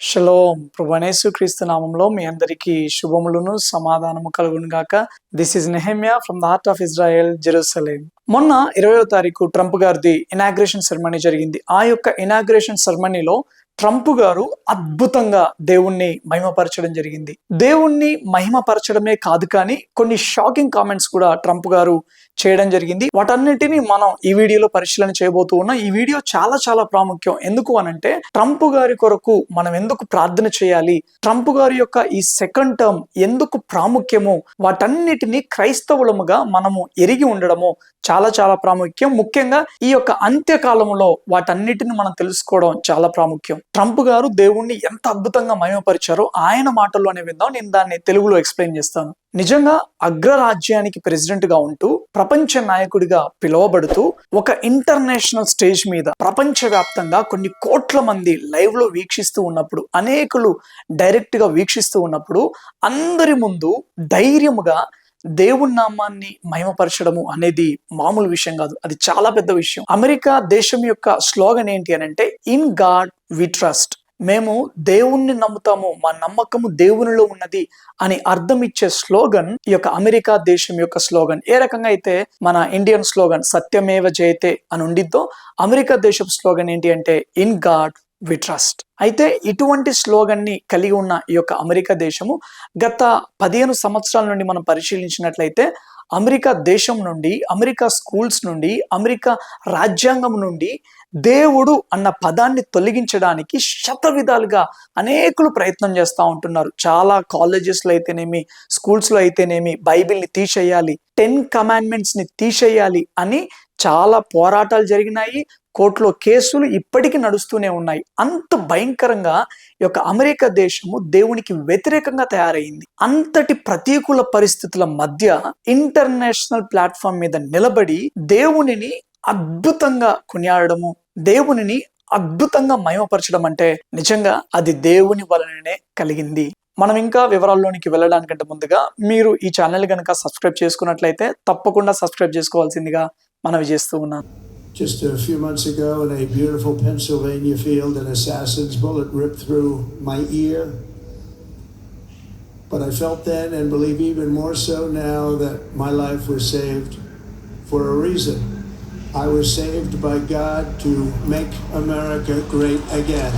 Shalom ప్రభువైన క్రీస్తు నామంలో మీ అందరికీ శుభములను సమాధానము కలుగును గాక. This is Nehemiah from the heart of Israel, Jerusalem. మొన్న 20వ తారీఖు ట్రంప్ గారిది ఇనాగ్రేషన్ సెరమనీ జరిగింది. ఆ యొక్క ఇనాగ్రేషన్ సెరమనీలో ట్రంప్ గారు అద్భుతంగా దేవుణ్ణి మహిమపరచడం జరిగింది. దేవుణ్ణి మహిమపరచడమే కాదు, కానీ కొన్ని షాకింగ్ కామెంట్స్ కూడా ట్రంప్ గారు చేయడం జరిగింది. వాటన్నిటిని మనం ఈ వీడియోలో పరిశీలన చేయబోతూ ఉన్నాం. ఈ వీడియో చాలా చాలా ప్రాముఖ్యం. ఎందుకు అనంటే, ట్రంప్ గారి కొరకు మనం ఎందుకు ప్రార్థన చేయాలి, ట్రంప్ గారి యొక్క ఈ సెకండ్ టర్మ్ ఎందుకు ప్రాముఖ్యమో, వాటన్నిటిని క్రైస్తవులముగా మనము ఎరిగి ఉండడము చాలా చాలా ప్రాముఖ్యం. ముఖ్యంగా ఈ యొక్క అంత్యకాలంలో వాటన్నిటిని మనం తెలుసుకోవడం చాలా ప్రాముఖ్యం. ట్రంప్ గారు దేవుణ్ణి ఎంత అద్భుతంగా మహిమపరిచారో ఆయన మాటల్లోనే విందాం. నేను దాన్ని తెలుగులో ఎక్స్ప్లెయిన్ చేస్తాను. నిజంగా అగ్రరాజ్యానికి ప్రెసిడెంట్ గా ఉంటూ, ప్రపంచ నాయకుడిగా పిలువబడుతూ, ఒక ఇంటర్నేషనల్ స్టేజ్ మీద ప్రపంచవ్యాప్తంగా కొన్ని కోట్ల మంది లైవ్ లో వీక్షిస్తూ ఉన్నప్పుడు, అనేకులు డైరెక్ట్ గా వీక్షిస్తూ ఉన్నప్పుడు, అందరి ముందు ధైర్యముగా దేవుని నామాన్ని మహిమపరచడము అనేది మామూలు విషయం కాదు. అది చాలా పెద్ద విషయం. అమెరికా దేశం యొక్క స్లోగన్ ఏంటి అని అంటే, ఇన్ గాడ్ వి ట్రస్ట్. మేము దేవుణ్ణి నమ్ముతాము, మా నమ్మకము దేవునిలో ఉన్నది అని అర్థం ఇచ్చే స్లోగన్ ఈ యొక్క అమెరికా దేశం యొక్క స్లోగన్. ఏ రకంగా అయితే మన ఇండియన్ స్లోగన్ సత్యమేవ జయతే అని ఉండిద్దో, అమెరికా దేశం స్లోగన్ ఏంటి అంటే ఇన్ గాడ్ వి ట్రస్ట్. అయితే ఇటువంటి స్లోగన్ ని కలిగి ఉన్న ఈ యొక్క అమెరికా దేశము గత 15 సంవత్సరాల నుండి మనం పరిశీలించినట్లయితే, అమెరికా దేశం నుండి, అమెరికా స్కూల్స్ నుండి, అమెరికా రాజ్యాంగం నుండి దేవుడు అన్న పదాన్ని తొలగించడానికి శత విధాలుగా అనేకులు ప్రయత్నం చేస్తూ ఉంటున్నారు. చాలా కాలేజెస్లో అయితేనేమి, స్కూల్స్లో అయితేనేమి బైబిల్ని తీసేయాలి, 10 కమాండ్మెంట్స్ ని తీసేయాలి అని చాలా పోరాటాలు జరిగినాయి. కోర్టులో కేసులు ఇప్పటికీ నడుస్తూనే ఉన్నాయి. అంత భయంకరంగా ఈ యొక్క అమెరికా దేశము దేవునికి వ్యతిరేకంగా తయారైంది. అంతటి ప్రతికూల పరిస్థితుల మధ్య ఇంటర్నేషనల్ ప్లాట్ఫామ్ మీద నిలబడి దేవునిని అద్భుతంగా కొనియాడము, దేవునిని అద్భుతంగా మహిమపరచడం అంటే నిజంగా అది దేవుని వలననే కలిగింది. మనం ఇంకా వివరాల్లోనికి వెళ్ళడానికంటే ముందుగా మీరు ఈ ఛానల్ కనుక సబ్స్క్రైబ్ చేసుకున్నట్లయితే తప్పకుండా సబ్స్క్రైబ్ చేసుకోవాల్సిందిగా మనవి చేస్తూ ఉన్నాను. Just a few months ago, in a beautiful Pennsylvania field, an assassin's bullet ripped through my ear. But I felt then, and believe even more so now, that my life was saved for a reason. I was saved by God to make America great again.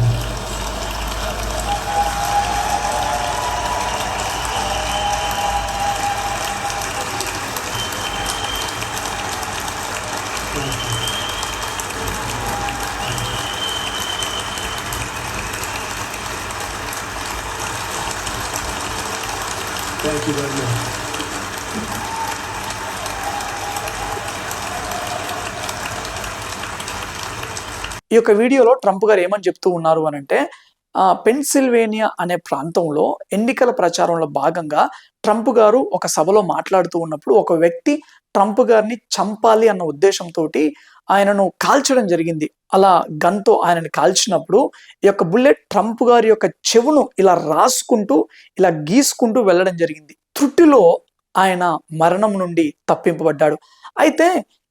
Thank you very much. ఈ యొక్క వీడియోలో Trump గారు ఏమని చెప్తూ ఉన్నారు అని అంటే, Pennsylvania అనే ప్రాంతంలో ఎన్నికల ప్రచారంలో భాగంగా ట్రంప్ గారు ఒక సభలో మాట్లాడుతూ ఉన్నప్పుడు ఒక వ్యక్తి ట్రంప్ గారిని చంపాలి అన్న ఉద్దేశంతో ఆయనను కాల్చడం జరిగింది. అలా గన్తో ఆయనని కాల్చినప్పుడు ఈ యొక్క బుల్లెట్ ట్రంప్ గారి యొక్క చెవును ఇలా రాసుకుంటూ, ఇలా గీసుకుంటూ వెళ్ళడం జరిగింది. త్రుటిలో ఆయన మరణం నుండి తప్పింపబడ్డాడు. అయితే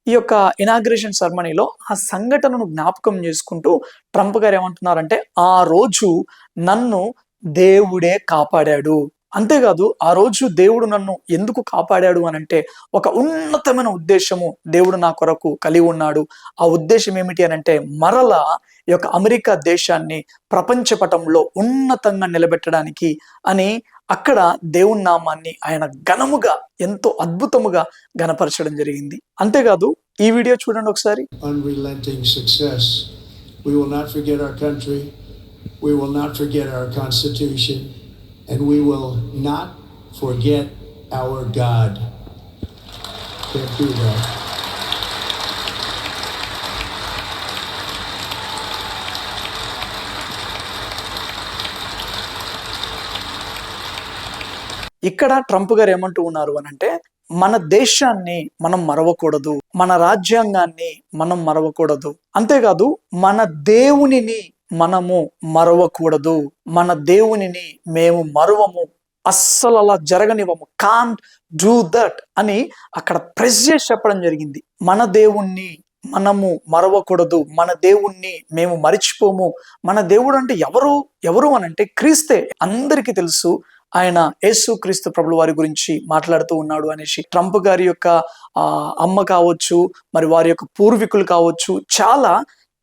ఈ యొక్క ఇనాగ్రేషన్ సెరమనీలో ఆ సంఘటనను జ్ఞాపకం చేసుకుంటూ ట్రంప్ గారు ఏమంటున్నారంటే, ఆ రోజు నన్ను దేవుడే కాపాడాడు. అంతేకాదు, ఆ రోజు దేవుడు నన్ను ఎందుకు కాపాడాడు అనంటే, ఒక ఉన్నతమైన ఉద్దేశము దేవుడు నా కొరకు కలిగి ఉన్నాడు. ఆ ఉద్దేశం ఏమిటి అనంటే, మరలా ఈ యొక్క అమెరికా దేశాన్ని ప్రపంచ పటంలో ఉన్నతంగా నిలబెట్టడానికి అని అక్కడ దేవుని నామాన్ని ఆయన ఘనముగా, ఎంతో అద్భుతముగా ఘనపరచడం జరిగింది. అంతేకాదు, ఈ వీడియో చూడండి ఒకసారి. Unrelenting success. We will not forget our country. We will not forget our Constitution. And we will not forget our God. Can't do that. ఇక్కడ ట్రంప్ గారు ఏమంటూ ఉన్నారు అనంటే, మన దేశాన్ని మనం మరవకూడదు, మన రాజ్యాంగాన్ని మనం మరవకూడదు, అంతేకాదు మన దేవునిని మనము మరవకూడదు, మన దేవునిని మేము మరువము, అస్సలు అలా జరగనివ్వము, కాంట్ డూ దట్ అని అక్కడ ప్రెస్ చేసి చెప్పడం జరిగింది. మన దేవుణ్ణి మనము మరవకూడదు, మన దేవుణ్ణి మేము మరిచిపోము. మన దేవుడు అంటే ఎవరు అని అంటే క్రీస్తే. అందరికీ తెలుసు ఆయన యేసు క్రీస్తు ప్రభుల వారి గురించి మాట్లాడుతూ ఉన్నాడు అనేసి. ట్రంప్ గారి యొక్క అమ్మ కావచ్చు, మరి వారి యొక్క పూర్వీకులు కావచ్చు, చాలా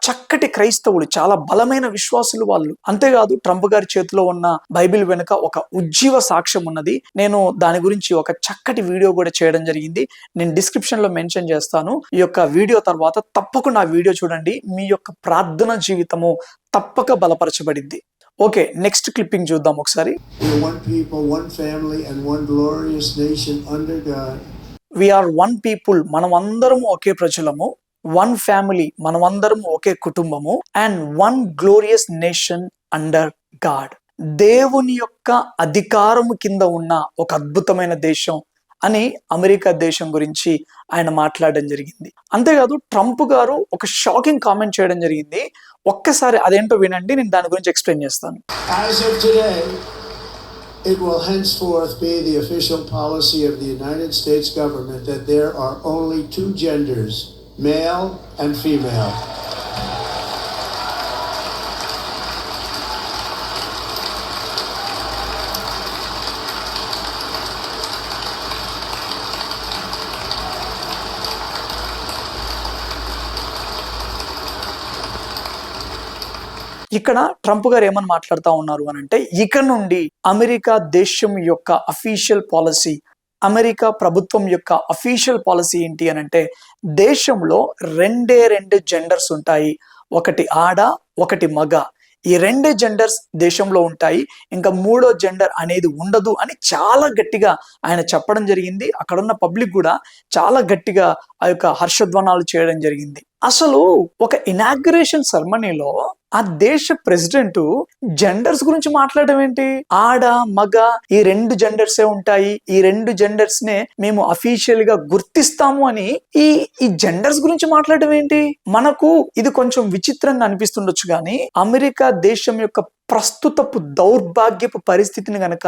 చక్కటి క్రైస్తవులు, చాలా బలమైన విశ్వాసులు వాళ్ళు. అంతేకాదు ట్రంప్ గారి చేతిలో ఉన్న బైబిల్ వెనుక ఒక ఉజ్జీవ సాక్ష్యం ఉన్నది. నేను దాని గురించి ఒక చక్కటి వీడియో కూడా చేయడం జరిగింది. నేను డిస్క్రిప్షన్ లో మెన్షన్ చేస్తాను. ఈ యొక్క వీడియో తర్వాత తప్పకుండా ఆ వీడియో చూడండి. మీ యొక్క ప్రార్థన జీవితము తప్పక బలపరచబడింది. ఓకే, నెక్స్ట్ క్లిప్పింగ్ చూద్దాం ఒకసారి. One people, one family, and one glorious nation under God. We are one people, మనమందరము ఒకే ప్రజలము. వన్ ఫ్యామిలీ, మనమందరము ఒకే కుటుంబము. And one glorious nation under God, దేవుని యొక్క అధికారము కింద ఉన్న ఒక అద్భుతమైన దేశం అని అమెరికా దేశం గురించి ఆయన మాట్లాడడం జరిగింది. అంతేకాదు ట్రంప్ గారు ఒక షాకింగ్ కామెంట్ చేయడం జరిగింది. ఒక్కసారి అదేంటో వినండి, నేను దాని గురించి ఎక్స్ప్లెయిన్ చేస్తాను. As of today, it will henceforth be the official policy of the United States government that there are only two genders, male and female. ఇక్కడ ట్రంప్ గారు ఏమని మాట్లాడుతూ ఉన్నారు అని అంటే, ఇక నుండి అమెరికా దేశం యొక్క అఫీషియల్ పాలసీ, అమెరికా ప్రభుత్వం యొక్క అఫీషియల్ పాలసీ ఏంటి అని అంటే, దేశంలో రెండు జెండర్స్ ఉంటాయి. ఒకటి ఆడ, ఒకటి మగ. ఈ రెండే జెండర్స్ దేశంలో ఉంటాయి, ఇంకా మూడో జెండర్ అనేది ఉండదు అని చాలా గట్టిగా ఆయన చెప్పడం జరిగింది. అక్కడున్న పబ్లిక్ కూడా చాలా గట్టిగా ఆ యొక్క హర్షధ్వానాలు చేయడం జరిగింది. అసలు ఒక ఇనాగ్రేషన్ సెరమనీలో ఆ దేశ ప్రెసిడెంట్ జెండర్స్ గురించి మాట్లాడడం ఏంటి? ఆడ మగ ఈ రెండు జెండర్సే ఉంటాయి, ఈ రెండు జెండర్స్ నే మేము అఫీషియల్ గా గుర్తిస్తాము అని ఈ జెండర్స్ గురించి మాట్లాడడం ఏంటి? మనకు ఇది కొంచెం విచిత్రంగా అనిపిస్తుండొచ్చు, కానీ అమెరికా దేశం యొక్క ప్రస్తుతపు దౌర్భాగ్యపు పరిస్థితిని గనక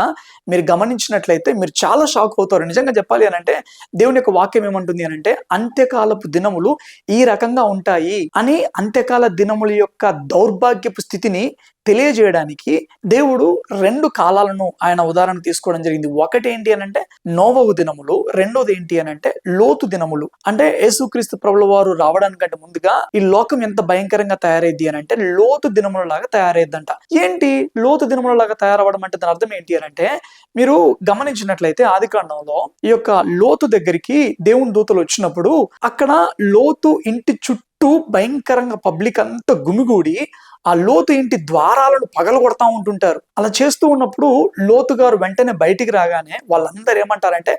మీరు గమనించినట్లయితే మీరు చాలా షాక్ అవుతారు. నిజంగా చెప్పాలి అని అంటే, దేవుని యొక్క వాక్యం ఏమంటుంది అని అంటే, అంత్యకాలపు దినములు ఈ రకంగా ఉంటాయి అని, అంత్యకాల దినముల యొక్క దౌర్భాగ్యపు స్థితిని తెలియజేయడానికి దేవుడు రెండు కాలాలను ఆయన ఉదాహరణ తీసుకోవడం జరిగింది. ఒకటి ఏంటి అని అంటే నోవహు దినములు, రెండోది ఏంటి అని అంటే లోతు దినములు. అంటే యేసుక్రీస్తు ప్రభుల వారు రావడానికంటే ముందుగా ఈ లోకం ఎంత భయంకరంగా తయారైద్ది అని అంటే లోతు దినముల లాగా తయారైద్దంట. ఏంటి లోతు దినముల లాగా తయారవడం అంటే దాని అర్థం ఏంటి అని అంటే, మీరు గమనించినట్లయితే ఆదికాండంలో ఈ యొక్క లోతు దగ్గరికి దేవుని దూతలు వచ్చినప్పుడు అక్కడ లోతు ఇంటి చుట్టూ భయంకరంగా పబ్లిక్ అంతా గుమిగూడి ఆ లోతు ఇంటి ద్వారాలను పగలగొడతా ఉంటుంటారు. అలా చేస్తూ ఉన్నప్పుడు లోతు గారు వెంటనే బయటికి రాగానే వాళ్ళందరూ ఏమంటారంటే,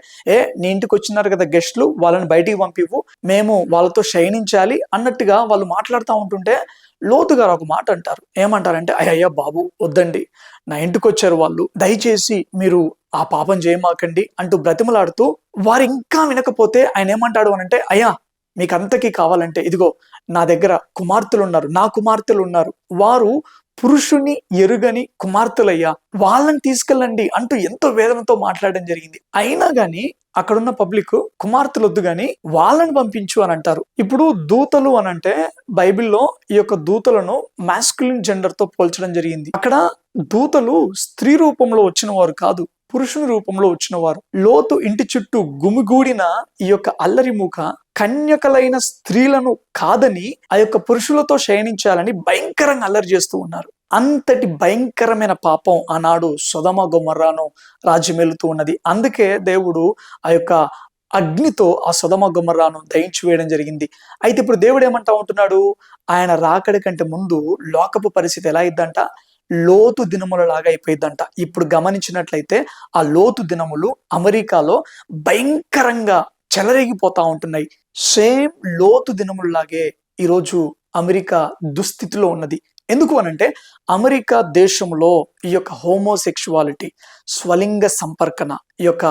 నీ ఇంటికి వచ్చినారు కదా గెస్ట్లు, వాళ్ళని బయటికి పంపివు, మేము వాళ్ళతో శయనించాలి అన్నట్టుగా వాళ్ళు మాట్లాడుతూ ఉంటుంటే లోతు గారు ఒక మాట అంటారు. ఏమంటారంటే, అయ్యా బాబు వద్దండి, నా ఇంటికి వచ్చారు వాళ్ళు, దయచేసి మీరు ఆ పాపం చేయమాకండి అంటూ బ్రతిమలాడుతూ, వారు ఇంకా వినకపోతే ఆయన ఏమంటాడు అనంటే, అయ్యా మీకు అంతకీ కావాలంటే ఇదిగో నా దగ్గర కుమార్తెలు ఉన్నారు, నా కుమార్తెలు ఉన్నారు, వారు పురుషుని ఎరుగని కుమార్తెలయ్యా, వాళ్ళని తీసుకెళ్ళండి అంటూ ఎంతో వేదనతో మాట్లాడడం జరిగింది. అయినా గాని అక్కడున్న పబ్లిక్ కుమార్తెలు వద్దు గాని వాళ్ళని పంపించు అని అంటారు. ఇప్పుడు దూతలు అని అంటే బైబిల్లో ఈ యొక్క దూతలను మాస్కులిన్ జెండర్ తో పోల్చడం జరిగింది. అక్కడ దూతలు స్త్రీ రూపంలో వచ్చిన వారు కాదు, పురుషుని రూపంలో వచ్చిన వారు. లోతు ఇంటి చుట్టూ గుమిగూడిన ఈ యొక్క అల్లరి మూక కన్యకలైన స్త్రీలను కాదని ఆ యొక్క పురుషులతో శయనించాలని భయంకరంగా అల్లరి చేస్తూ ఉన్నారు. అంతటి భయంకరమైన పాపం ఆనాడు సొదొమ గొమొర్రాను రాజ్యమేలుతూ ఉన్నది. అందుకే దేవుడు ఆ యొక్క అగ్నితో ఆ సొదొమ గొమొర్రాను దహించి వేయడం జరిగింది. అయితే ఇప్పుడు దేవుడు ఏమంటా ఉంటున్నాడు, ఆయన రాకడి కంటే ముందు లోకపు పరిస్థితి ఎలా ఇద్దంట, లోతు దినముల లాగా అయిపోయిందంట. ఇప్పుడు గమనించినట్లయితే ఆ లోతు దినములు అమెరికాలో భయంకరంగా చెలరేగిపోతా ఉంటున్నాయి. సేమ్ లోతు దినములలాగే ఈరోజు అమెరికా దుస్థితిలో ఉన్నది. ఎందుకు అనంటే అమెరికా దేశంలో ఈ యొక్క హోమోసెక్షువాలిటీ, స్వలింగ సంపర్కన, ఈ యొక్క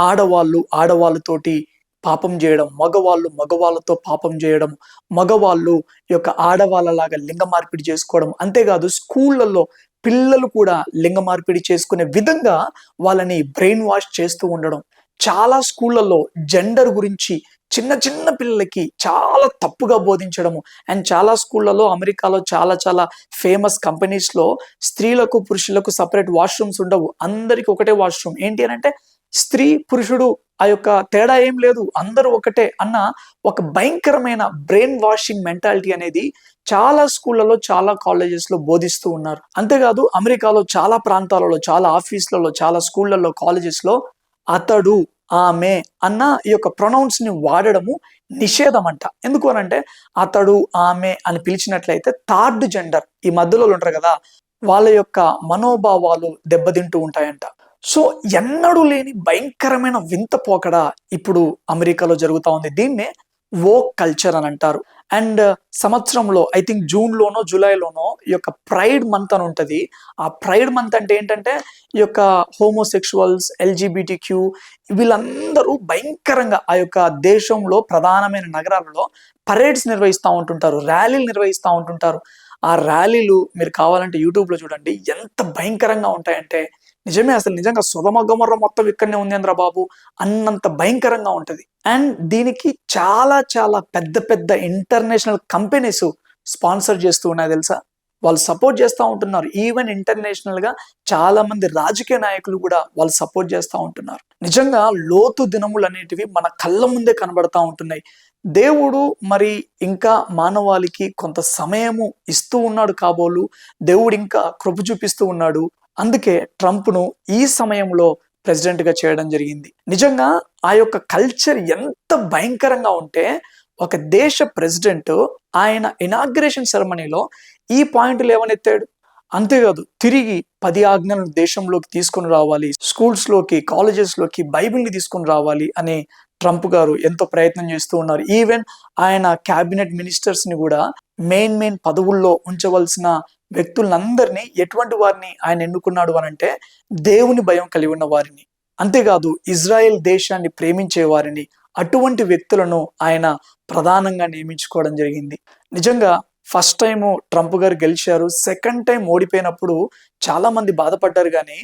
ఆడవాళ్ళతోటి పాపం చేయడం, మగవాళ్ళతో పాపం చేయడం, మగవాళ్ళు ఈ యొక్క ఆడవాళ్ళలాగా లింగ మార్పిడి చేసుకోవడం, అంతేకాదు స్కూళ్ళల్లో పిల్లలు కూడా లింగ మార్పిడి చేసుకునే విధంగా వాళ్ళని బ్రెయిన్ వాష్ చేస్తూ ఉండడం. చాలా స్కూళ్ళల్లో జెండర్ గురించి చిన్న చిన్న పిల్లలకి చాలా తప్పుగా బోధించడము. అండ్ చాలా స్కూళ్ళలో అమెరికాలో చాలా ఫేమస్ కంపెనీస్లో స్త్రీలకు పురుషులకు సపరేట్ వాష్రూమ్స్ ఉండవు, అందరికి ఒకటే వాష్రూమ్. ఏంటి అని అంటే స్త్రీ పురుషుడు ఆ యొక్క తేడా ఏం లేదు, అందరూ ఒకటే అన్న ఒక భయంకరమైన బ్రెయిన్ వాషింగ్ మెంటాలిటీ అనేది చాలా స్కూళ్ళలో చాలా కాలేజెస్లో బోధిస్తూ ఉన్నారు. అంతేకాదు అమెరికాలో చాలా ప్రాంతాలలో, చాలా ఆఫీసులలో, చాలా స్కూళ్ళలో, కాలేజెస్లో అతడు, ఆమె అన్న ఈ యొక్క ప్రొనౌన్స్ ని వాడడము నిషేధం అంట. ఎందుకు అనంటే అతడు, ఆమె అని పిలిచినట్లయితే థర్డ్ జెండర్ ఈ మధ్యలో ఉంటారు కదా, వాళ్ళ యొక్క మనోభావాలు దెబ్బతింటూ ఉంటాయంట. సో ఎన్నడూ లేని భయంకరమైన వింత పోకడ ఇప్పుడు అమెరికాలో జరుగుతా ఉంది. దీన్నే వోక్ కల్చర్ అని అంటారు. అండ్ సంవత్సరంలో ఐ థింక్ జూన్లోనో జూలైలోనో ఈ యొక్క ప్రైడ్ మంత్ అని ఉంటుంది. ఆ ప్రైడ్ మంత్ అంటే ఏంటంటే ఈ యొక్క హోమోసెక్షువల్స్, ఎల్జిబిటిక్యూ వీళ్ళందరూ భయంకరంగా ఆ యొక్క దేశంలో ప్రధానమైన నగరాలలో పరేడ్స్ నిర్వహిస్తూ ఉంటుంటారు, ర్యాలీలు నిర్వహిస్తూ ఉంటుంటారు. ఆ ర్యాలీలు మీరు కావాలంటే యూట్యూబ్లో చూడండి, ఎంత భయంకరంగా ఉంటాయంటే నిజమే, అసలు నిజంగా సొదమ గొమొర్ర మొత్తం ఇక్కడనే ఉంది బాబు అన్నంత భయంకరంగా ఉంటది. అండ్ దీనికి చాలా పెద్ద ఇంటర్నేషనల్ కంపెనీస్ స్పాన్సర్ చేస్తూ ఉన్నాయి తెలుసా, వాళ్ళు సపోర్ట్ చేస్తూ ఉంటున్నారు. ఈవెన్ ఇంటర్నేషనల్ గా చాలా మంది రాజకీయ నాయకులు కూడా వాళ్ళు సపోర్ట్ చేస్తూ ఉంటున్నారు. నిజంగా లోతు దినములు అనేటివి మన కళ్ళ ముందే కనబడతా ఉంటున్నాయి. దేవుడు మరి ఇంకా మానవాళికి కొంత సమయము ఇస్తూ ఉన్నాడు కాబోలు, దేవుడు ఇంకా కృప చూపిస్తూ ఉన్నాడు. అందుకే ట్రంప్ను ఈ సమయంలో ప్రెసిడెంట్ గా చేయడం జరిగింది. నిజంగా ఆ యొక్క కల్చర్ ఎంత భయంకరంగా ఉంటే ఒక దేశ ప్రెసిడెంట్ ఆయన ఇనాగ్రేషన్ సెరమనీలో ఈ పాయింట్లు లేవనెత్తాడు. అంతేకాదు తిరిగి 10 ఆజ్ఞలను దేశంలోకి తీసుకొని రావాలి, స్కూల్స్ లోకి, కాలేజెస్ లోకి బైబిల్ని తీసుకొని రావాలి అని ట్రంప్ గారు ఎంతో ప్రయత్నం చేస్తూ ఉన్నారు. ఈవెన్ ఆయన క్యాబినెట్ మినిస్టర్స్ ని కూడా మెయిన్ పదవుల్లో ఉంచవలసిన వ్యక్తులందరినీ, ఎటువంటి వారిని ఆయన ఎన్నుకున్నాడు అనంటే దేవుని భయం కలిగి ఉన్న వారిని, అంతేకాదు ఇజ్రాయెల్ దేశాన్ని ప్రేమించే వారిని, అటువంటి వ్యక్తులను ఆయన ప్రధానంగా నియమించుకోవడం జరిగింది. నిజంగా ఫస్ట్ టైం ట్రంప్ గారు గెలిచారు, సెకండ్ టైం ఓడిపోయినప్పుడు చాలా మంది బాధపడ్డారు. కానీ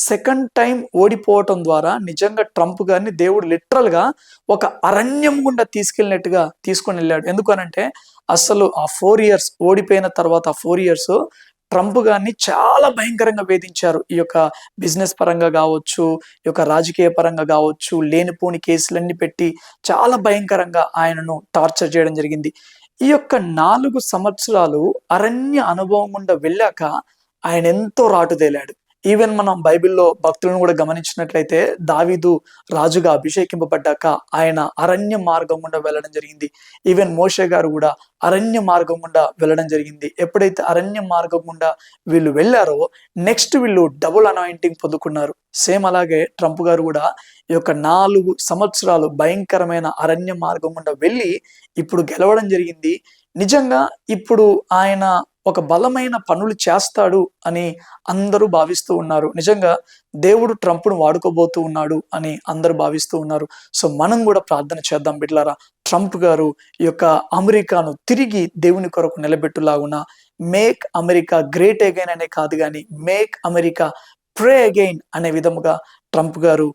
సెకండ్ టైం ఓడిపోవటం ద్వారా నిజంగా ట్రంప్ గారిని దేవుడు లిటరల్ గా ఒక అరణ్యం గుండా తీసుకెళ్ళినట్టుగా తీసుకొని వెళ్ళాడు. ఎందుకనంటే అసలు ఆ 4 years ఓడిపోయిన తర్వాత 4 years ట్రంప్ గారిని చాలా భయంకరంగా వేధించారు. ఈ యొక్క బిజినెస్ పరంగా కావచ్చు, ఈ యొక్క రాజకీయ పరంగా కావచ్చు, లేనిపోని కేసులన్నీ పెట్టి చాలా భయంకరంగా ఆయనను టార్చర్ చేయడం జరిగింది. ఈ యొక్క 4 సంవత్సరాలు అరణ్య అనుభవం గుండా వెళ్ళాక ఆయన ఎంతో రాటుదేలాడు. ఈవెన్ మనం బైబిల్లో భక్తులను కూడా గమనించినట్లయితే దావీదు రాజుగా అభిషేకింపబడ్డాక ఆయన అరణ్య మార్గం గుండా వెళ్ళడం జరిగింది. ఈవెన్ మోషే గారు కూడా అరణ్య మార్గం గుండా వెళ్ళడం జరిగింది. ఎప్పుడైతే అరణ్య మార్గం గుండా వీళ్ళు వెళ్ళారో నెక్స్ట్ వీళ్ళు డబుల్ అనాయింటింగ్ పొందుకున్నారు. సేమ్ అలాగే ట్రంప్ గారు కూడా ఈ యొక్క 4 సంవత్సరాలు భయంకరమైన అరణ్య మార్గం గుండా వెళ్ళి ఇప్పుడు గెలవడం జరిగింది. నిజంగా ఇప్పుడు ఆయన ఒక బలమైన పనులు చేస్తాడు అని అందరూ భావిస్తూ ఉన్నారు. నిజంగా దేవుడు ట్రంప్ను వాడుకోబోతూ ఉన్నాడు అని అందరూ భావిస్తూ ఉన్నారు. సో మనం కూడా ప్రార్థన చేద్దాం బిడ్డలారా, ట్రంప్ గారు ఈ యొక్క అమెరికాను తిరిగి దేవుని కొరకు నిలబెట్టులాగున, మేక్ అమెరికా గ్రేట్ అగైన్ అనే కాదు కానీ మేక్ అమెరికా ప్రే అగైన్ అనే విధముగా ట్రంప్ గారు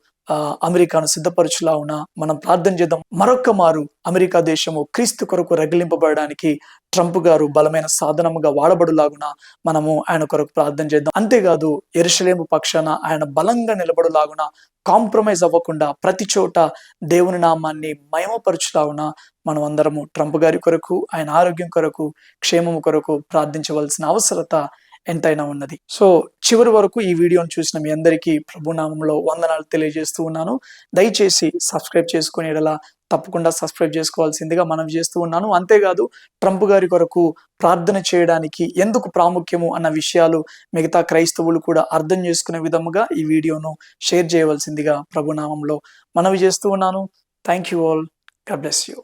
అమెరికాను సిద్ధపరచులాగున మనం ప్రార్థన చేద్దాం. మరొక్క మారు అమెరికా దేశము క్రీస్తు కొరకు రగిలింపబడడానికి ట్రంప్ గారు బలమైన సాధనముగా వాడబడులాగున మనము ఆయన కొరకు ప్రార్థన చేద్దాం. అంతేకాదు యెరూషలేము పక్షాన ఆయన బలంగా నిలబడులాగున, కాంప్రమైజ్ అవ్వకుండా ప్రతి చోట దేవుని నామాన్ని మహిమపరచులాగున మనం అందరము ట్రంప్ గారి కొరకు, ఆయన ఆరోగ్యం కొరకు, క్షేమము కొరకు ప్రార్థించవలసిన అవసరత ఎంతైనా ఉన్నది. సో చివరి వరకు ఈ వీడియోను చూసిన మీ అందరికీ ప్రభునామంలో వందనాలు తెలియజేస్తూ ఉన్నాను. దయచేసి సబ్స్క్రైబ్ చేసుకునే ఎడల తప్పకుండా సబ్స్క్రైబ్ చేసుకోవాల్సిందిగా మనవి చేస్తూ ఉన్నాను. అంతేకాదు ట్రంప్ గారి కొరకు ప్రార్థన చేయడానికి ఎందుకు ప్రాముఖ్యము అన్న విషయాలు మిగతా క్రైస్తవులు కూడా అర్థం చేసుకునే విధముగా ఈ వీడియోను షేర్ చేయవలసిందిగా ప్రభునామంలో మనవి చేస్తూ ఉన్నాను. Thank you all. God bless you.